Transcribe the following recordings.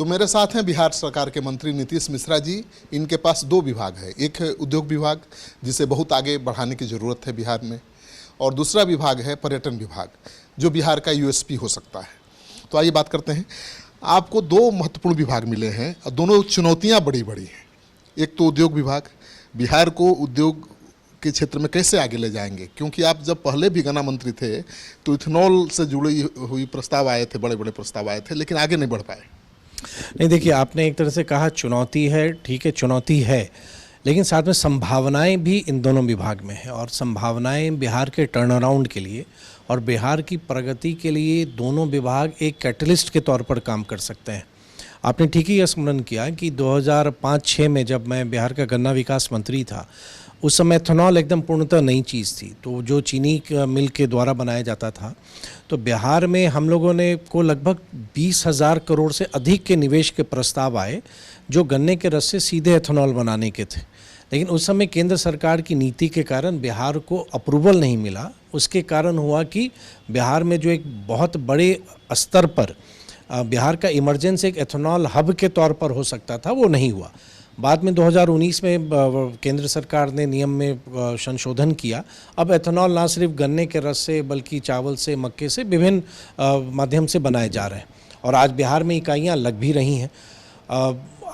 तो मेरे साथ हैं बिहार सरकार के मंत्री नीतीश मिश्रा जी। इनके पास दो विभाग है, एक है उद्योग विभाग जिसे बहुत आगे बढ़ाने की ज़रूरत है बिहार में, और दूसरा विभाग है पर्यटन विभाग जो बिहार का यूएसपी हो सकता है। तो आइए बात करते हैं। आपको दो महत्वपूर्ण विभाग मिले हैं और दोनों चुनौतियां बड़ी बड़ी हैं। एक तो उद्योग विभाग, बिहार को उद्योग के क्षेत्र में कैसे आगे ले जाएंगे, क्योंकि आप जब पहले भी गन्ना मंत्री थे तो इथेनॉल से जुड़ी हुई प्रस्ताव आए थे, बड़े बड़े प्रस्ताव आए थे, लेकिन आगे नहीं बढ़ पाए। नहीं, देखिए, आपने एक तरह से कहा चुनौती है, ठीक है, चुनौती है, लेकिन साथ में संभावनाएं भी इन दोनों विभाग में है। और संभावनाएं बिहार के टर्न अराउंड के लिए और बिहार की प्रगति के लिए दोनों विभाग एक कैटलिस्ट के तौर पर काम कर सकते हैं। आपने ठीक ही स्मरण किया कि 2005-06 में जब मैं बिहार का गन्ना विकास मंत्री था, उस समय एथेनॉल एकदम पूर्णतः नई चीज़ थी, तो जो चीनी मिल के द्वारा बनाया जाता था, तो बिहार में हम लोगों ने को लगभग 20,000 करोड़ से अधिक के निवेश के प्रस्ताव आए जो गन्ने के रस से सीधे एथेनॉल बनाने के थे। लेकिन उस समय केंद्र सरकार की नीति के कारण बिहार को अप्रूवल नहीं मिला। उसके कारण हुआ कि बिहार में जो एक बहुत बड़े स्तर पर बिहार का इमरजेंसी एक एथेनॉल हब के तौर पर हो सकता था, वो नहीं हुआ। बाद में 2019 में केंद्र सरकार ने नियम में संशोधन किया। अब एथेनॉल ना सिर्फ गन्ने के रस से बल्कि चावल से, मक्के से, विभिन्न माध्यम से बनाए जा रहे हैं और आज बिहार में इकाइयाँ लग भी रही हैं।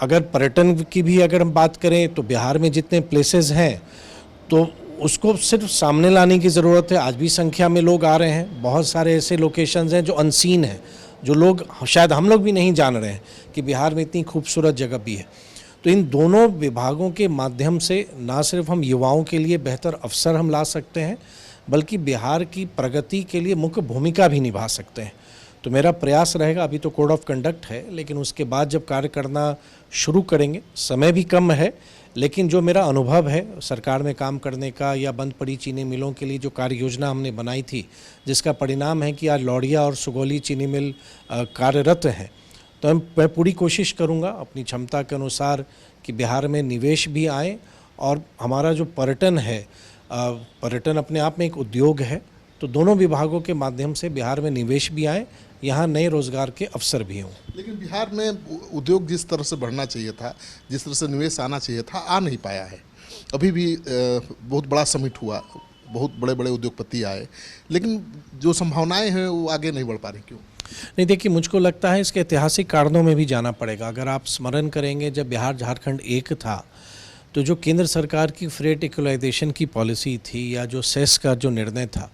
अगर पर्यटन की भी अगर हम बात करें तो बिहार में जितने प्लेसेस हैं तो उसको सिर्फ सामने लाने की ज़रूरत है। आज भी संख्या में लोग आ रहे हैं। बहुत सारे ऐसे लोकेशंस हैं जो अनसीन हैं, जो लोग शायद हम लोग भी नहीं जान रहे हैं कि बिहार में इतनी खूबसूरत जगह भी है। तो इन दोनों विभागों के माध्यम से ना सिर्फ हम युवाओं के लिए बेहतर अवसर हम ला सकते हैं, बल्कि बिहार की प्रगति के लिए मुख्य भूमिका भी निभा सकते हैं। तो मेरा प्रयास रहेगा, अभी तो कोड ऑफ कंडक्ट है, लेकिन उसके बाद जब कार्य करना शुरू करेंगे, समय भी कम है, लेकिन जो मेरा अनुभव है सरकार में काम करने का या बंद पड़ी चीनी मिलों के लिए जो कार्य योजना हमने बनाई थी, जिसका परिणाम है कि आज लौड़िया और सुगौली चीनी मिल कार्यरत हैं, तो मैं पूरी कोशिश करूंगा अपनी क्षमता के अनुसार कि बिहार में निवेश भी आए और हमारा जो पर्यटन है, पर्यटन अपने आप में एक उद्योग है, तो दोनों विभागों के माध्यम से बिहार में निवेश भी आए, यहाँ नए रोजगार के अवसर भी हों। लेकिन बिहार में उद्योग जिस तरह से बढ़ना चाहिए था, जिस तरह से निवेश आना चाहिए था, आ नहीं पाया है। अभी भी बहुत बड़ा समिट हुआ, बहुत बड़े बड़े उद्योगपति आए, लेकिन जो संभावनाएं हैं वो आगे नहीं बढ़ पा रही। क्यों? नहीं, देखिए, मुझको लगता है इसके ऐतिहासिक कारणों में भी जाना पड़ेगा। अगर आप स्मरण करेंगे, जब बिहार झारखंड एक था तो जो केंद्र सरकार की फ्रेट इक्वलाइजेशन की पॉलिसी थी या जो सेस का जो निर्णय था,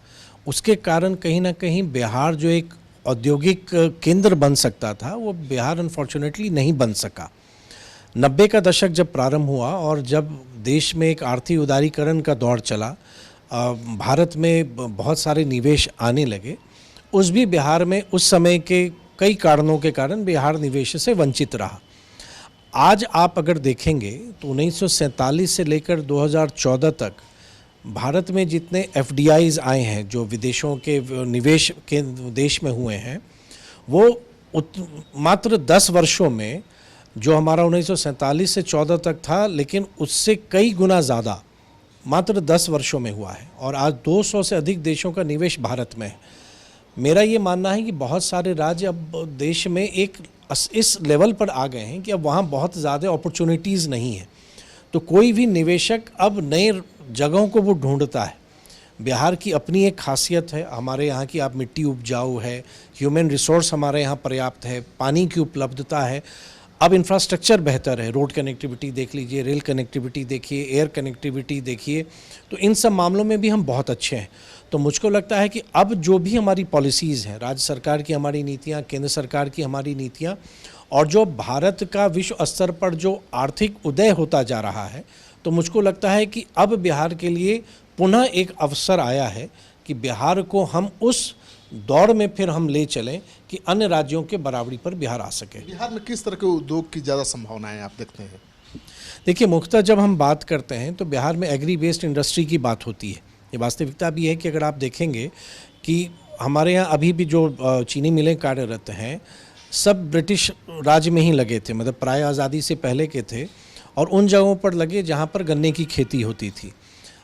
उसके कारण कहीं ना कहीं बिहार जो एक औद्योगिक केंद्र बन सकता था, वो बिहार अनफॉर्चुनेटली नहीं बन सका। 90 का दशक जब प्रारंभ हुआ और जब देश में एक आर्थिक उदारीकरण का दौर चला, भारत में बहुत सारे निवेश आने लगे, उस भी बिहार में उस समय के कई कारणों के कारण बिहार निवेश से वंचित रहा। आज आप अगर देखेंगे तो 1947 से लेकर 2014 तक भारत में जितने FDIs आए हैं, जो विदेशों के निवेश के देश में हुए हैं, वो मात्र 10 वर्षों में, जो हमारा 1947 से 14 तक था, लेकिन उससे कई गुना ज़्यादा मात्र 10 वर्षों में हुआ है। और आज 200 से अधिक देशों का निवेश भारत में है। मेरा ये मानना है कि बहुत सारे राज्य अब देश में एक इस लेवल पर आ गए हैं कि अब वहाँ बहुत ज़्यादा अपॉर्चुनिटीज़ नहीं है, तो कोई भी निवेशक अब नए जगहों को वो ढूंढता है। बिहार की अपनी एक खासियत है, हमारे यहाँ की आप मिट्टी उपजाऊ है, ह्यूमन रिसोर्स हमारे यहाँ पर्याप्त है, पानी की उपलब्धता है, अब इंफ्रास्ट्रक्चर बेहतर है, रोड कनेक्टिविटी देख लीजिए, रेल कनेक्टिविटी देखिए, एयर कनेक्टिविटी देखिए, तो इन सब मामलों में भी हम बहुत अच्छे हैं। तो मुझको लगता है कि अब जो भी हमारी पॉलिसीज़ हैं, राज्य सरकार की हमारी नीतियाँ, केंद्र सरकार की हमारी नीतियाँ, और जो भारत का विश्व स्तर पर जो आर्थिक उदय होता जा रहा है, तो मुझको लगता है कि अब बिहार के लिए पुनः एक अवसर आया है कि बिहार को हम उस दौड़ में फिर हम ले चलें कि अन्य राज्यों के बराबरी पर बिहार आ सके। बिहार में किस तरह के उद्योग की ज़्यादा संभावनाएं आप देखते हैं? देखिए, मुख्यतः जब हम बात करते हैं तो बिहार में एग्री बेस्ड इंडस्ट्री की बात होती है। ये वास्तविकता भी है कि अगर आप देखेंगे कि हमारे यहाँ अभी भी जो चीनी मिलें कार्यरत हैं, सब ब्रिटिश राज में ही लगे थे, मतलब प्राय आज़ादी से पहले के थे, और उन जगहों पर लगे जहाँ पर गन्ने की खेती होती थी।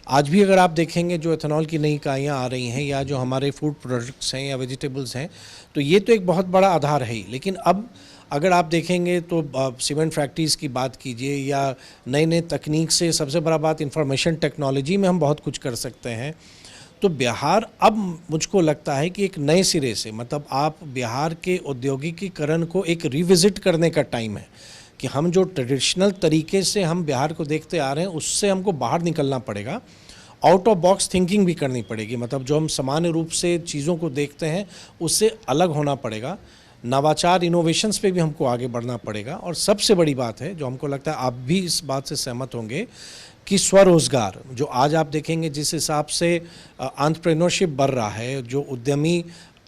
आज भी अगर आप देखेंगे जो एथेनॉल की नई इकाइयाँ आ रही हैं या जो हमारे फूड प्रोडक्ट्स हैं या वेजिटेबल्स हैं, तो ये तो एक बहुत बड़ा आधार है ही। लेकिन अब अगर आप देखेंगे तो सीमेंट फैक्ट्रीज़ की बात कीजिए या नए नए तकनीक से, सबसे बड़ा बात इंफॉर्मेशन टेक्नोलॉजी में हम बहुत कुछ कर सकते हैं। तो बिहार अब मुझको लगता है कि एक नए सिरे से, मतलब आप बिहार के औद्योगिकीकरण को एक रिविज़िट करने का टाइम है कि हम जो ट्रेडिशनल तरीके से हम बिहार को देखते आ रहे हैं उससे हमको बाहर निकलना पड़ेगा। आउट ऑफ बॉक्स थिंकिंग भी करनी पड़ेगी, मतलब जो हम सामान्य रूप से चीज़ों को देखते हैं उससे अलग होना पड़ेगा। नवाचार इनोवेशंस पे भी हमको आगे बढ़ना पड़ेगा। और सबसे बड़ी बात है जो हमको लगता है आप भी इस बात से सहमत होंगे कि स्वरोजगार, जो आज आप देखेंगे जिस हिसाब से एंटरप्रेन्योरशिप बढ़ रहा है, जो उद्यमी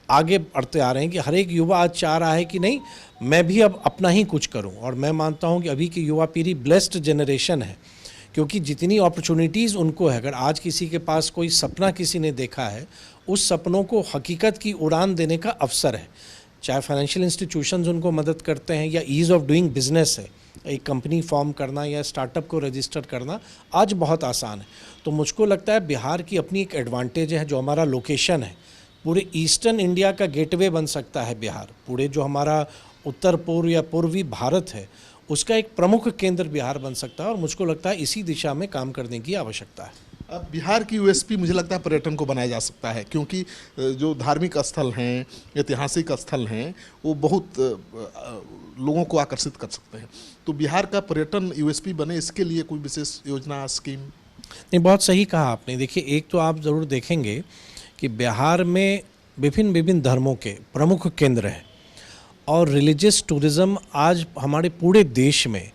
आगे बढ़ते आ रहे हैं कि हर एक युवा आज चाह रहा है कि नहीं मैं भी अब अपना ही कुछ करूं। और मैं मानता हूं कि अभी की युवा पीढ़ी ब्लेस्ड जनरेशन है, क्योंकि जितनी अपॉर्चुनिटीज़ उनको है, अगर आज किसी के पास कोई सपना किसी ने देखा है, उस सपनों को हकीकत की उड़ान देने का अवसर है। चाहे फाइनेंशियल इंस्टीट्यूशंस उनको मदद करते हैं या ईज़ ऑफ डूइंग बिजनेस है, एक कंपनी फॉर्म करना या स्टार्टअप को रजिस्टर करना आज बहुत आसान है। तो मुझको लगता है बिहार की अपनी एक एडवांटेज है, जो हमारा लोकेशन है, पूरे ईस्टर्न इंडिया का गेटवे बन सकता है बिहार। पूरे जो हमारा उत्तर पूर्व या पूर्वी भारत है उसका एक प्रमुख केंद्र बिहार बन सकता है, और मुझको लगता है इसी दिशा में काम करने की आवश्यकता है। अब बिहार की यूएसपी मुझे लगता है पर्यटन को बनाया जा सकता है, क्योंकि जो धार्मिक स्थल हैं, ऐतिहासिक स्थल हैं, वो बहुत लोगों को आकर्षित कर सकते हैं। तो बिहार का पर्यटन यूएसपी बने, इसके लिए कोई विशेष योजना, स्कीम? नहीं, बहुत सही कहा आपने। देखिए, एक तो आप ज़रूर देखेंगे कि बिहार में विभिन्न विभिन्न धर्मों के प्रमुख केंद्र हैं, और रिलीजियस टूरिज़्म आज हमारे पूरे देश में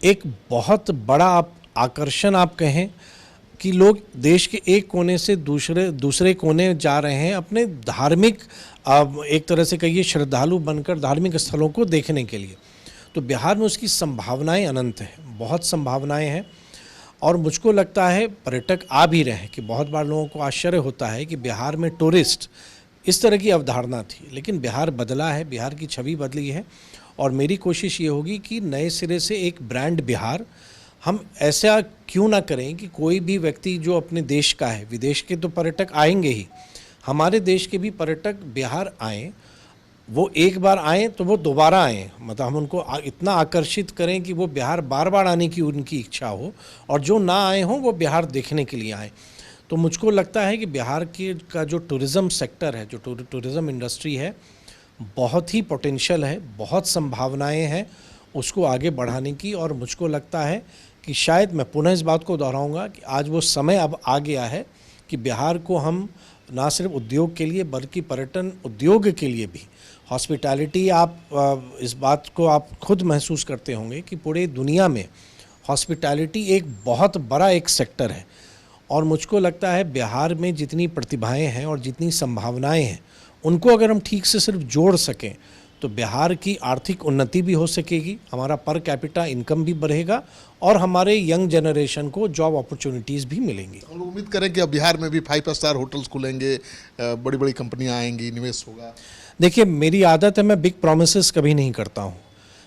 एक बहुत बड़ा आप आकर्षण आप कहें कि लोग देश के एक कोने से दूसरे कोने जा रहे हैं अपने धार्मिक, एक तरह से कहिए श्रद्धालु बनकर धार्मिक स्थलों को देखने के लिए। तो बिहार में उसकी संभावनाएं अनंत हैं, बहुत संभावनाएं हैं। और मुझको लगता है पर्यटक आ भी रहे हैं कि बहुत बार लोगों को आश्चर्य होता है कि बिहार में टूरिस्ट, इस तरह की अवधारणा थी, लेकिन बिहार बदला है, बिहार की छवि बदली है। और मेरी कोशिश ये होगी कि नए सिरे से एक ब्रांड बिहार, हम ऐसा क्यों ना करें कि कोई भी व्यक्ति जो अपने देश का है, विदेश के तो पर्यटक आएंगे ही, हमारे देश के भी पर्यटक बिहार आएँ, वो एक बार आएँ तो वो दोबारा आएँ, मतलब हम उनको इतना आकर्षित करें कि वो बिहार बार बार आने की उनकी इच्छा हो, और जो ना आए हों वो बिहार देखने के लिए आएँ। तो मुझको लगता है कि बिहार के का जो टूरिज़्म सेक्टर है, जो टूरिज़्म इंडस्ट्री है, बहुत ही पोटेंशियल है, बहुत संभावनाएं हैं उसको आगे बढ़ाने की। और मुझको लगता है कि शायद मैं पुनः इस बात को दोहराऊंगा कि आज वो समय अब आ गया है कि बिहार को हम ना सिर्फ उद्योग के लिए बल्कि पर्यटन उद्योग के लिए भी, हॉस्पिटैलिटी, आप इस बात को आप खुद महसूस करते होंगे कि पूरे दुनिया में हॉस्पिटैलिटी एक बहुत बड़ा एक सेक्टर है। और मुझको लगता है बिहार में जितनी प्रतिभाएं हैं और जितनी संभावनाएं हैं, उनको अगर हम ठीक से सिर्फ जोड़ सकें तो बिहार की आर्थिक उन्नति भी हो सकेगी, हमारा पर कैपिटा इनकम भी बढ़ेगा, और हमारे यंग जनरेशन को जॉब अपॉर्चुनिटीज़ भी मिलेंगी। हम लोग उम्मीद करें कि अब बिहार में भी 5 स्टार होटल्स खुलेंगे, बड़ी बड़ी कंपनियां आएंगी, निवेश होगा। देखिए, मेरी आदत है, मैं बिग प्रोमिसेस कभी नहीं करता हूँ,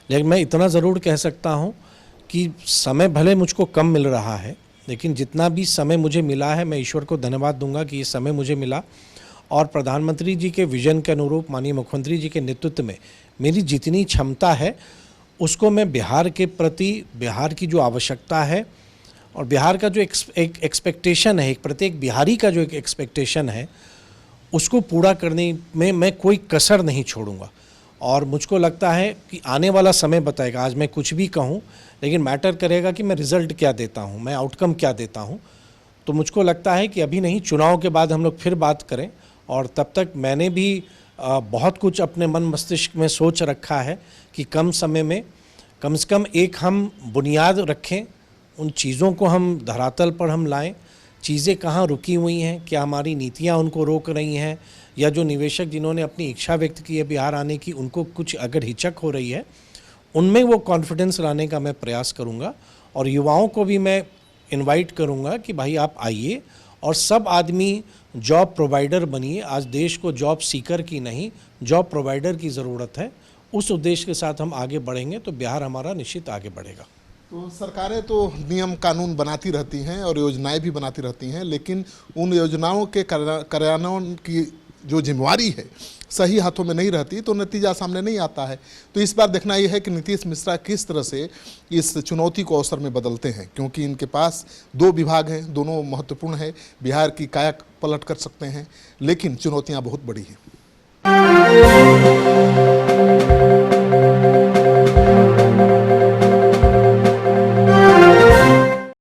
लेकिन मैं इतना ज़रूर कह सकता हूँ कि समय भले मुझको कम मिल रहा है, लेकिन जितना भी समय मुझे मिला है, मैं ईश्वर को धन्यवाद दूंगा कि ये समय मुझे मिला। और प्रधानमंत्री जी के विजन के अनुरूप, माननीय मुख्यमंत्री जी के नेतृत्व में मेरी जितनी क्षमता है उसको मैं बिहार के प्रति, बिहार की जो आवश्यकता है और बिहार का जो एक एक्सपेक्टेशन है, एक प्रत्येक बिहारी का जो एक एक्सपेक्टेशन है, उसको पूरा करने में मैं कोई कसर नहीं छोड़ूंगा। और मुझको लगता है कि आने वाला समय बताएगा। आज मैं कुछ भी कहूँ, लेकिन मैटर करेगा कि मैं रिज़ल्ट क्या देता हूँ, मैं आउटकम क्या देता हूँ। तो मुझको लगता है कि अभी नहीं, चुनाव के बाद हम लोग फिर बात करें, और तब तक मैंने भी बहुत कुछ अपने मन मस्तिष्क में सोच रखा है कि कम समय में कम से कम एक हम बुनियाद रखें, उन चीज़ों को हम धरातल पर हम लाएं। चीज़ें कहाँ रुकी हुई हैं, क्या हमारी नीतियाँ उनको रोक रही हैं, या जो निवेशक जिन्होंने अपनी इच्छा व्यक्त की है बिहार आने की, उनको कुछ अगर हिचक हो रही है, उनमें वो कॉन्फिडेंस लाने का मैं प्रयास करूँगा। और युवाओं को भी मैं इनवाइट करूँगा कि भाई आप आइए और सब आदमी जॉब प्रोवाइडर बनिए। आज देश को जॉब सीकर की नहीं, जॉब प्रोवाइडर की ज़रूरत है। उस उद्देश्य के साथ हम आगे बढ़ेंगे तो बिहार हमारा निश्चित आगे बढ़ेगा। तो सरकारें तो नियम कानून बनाती रहती हैं और योजनाएं भी बनाती रहती हैं, लेकिन उन योजनाओं के कार्यान्वयन की जो जिम्मेवारी है सही हाथों में नहीं रहती तो नतीजा सामने नहीं आता है। तो इस बार देखना यह है कि नीतीश मिश्रा किस तरह से इस चुनौती को अवसर में बदलते हैं, क्योंकि इनके पास 2 विभाग हैं, दोनों महत्वपूर्ण है, बिहार की काया पलट कर सकते हैं, लेकिन चुनौतियां बहुत बड़ी हैं।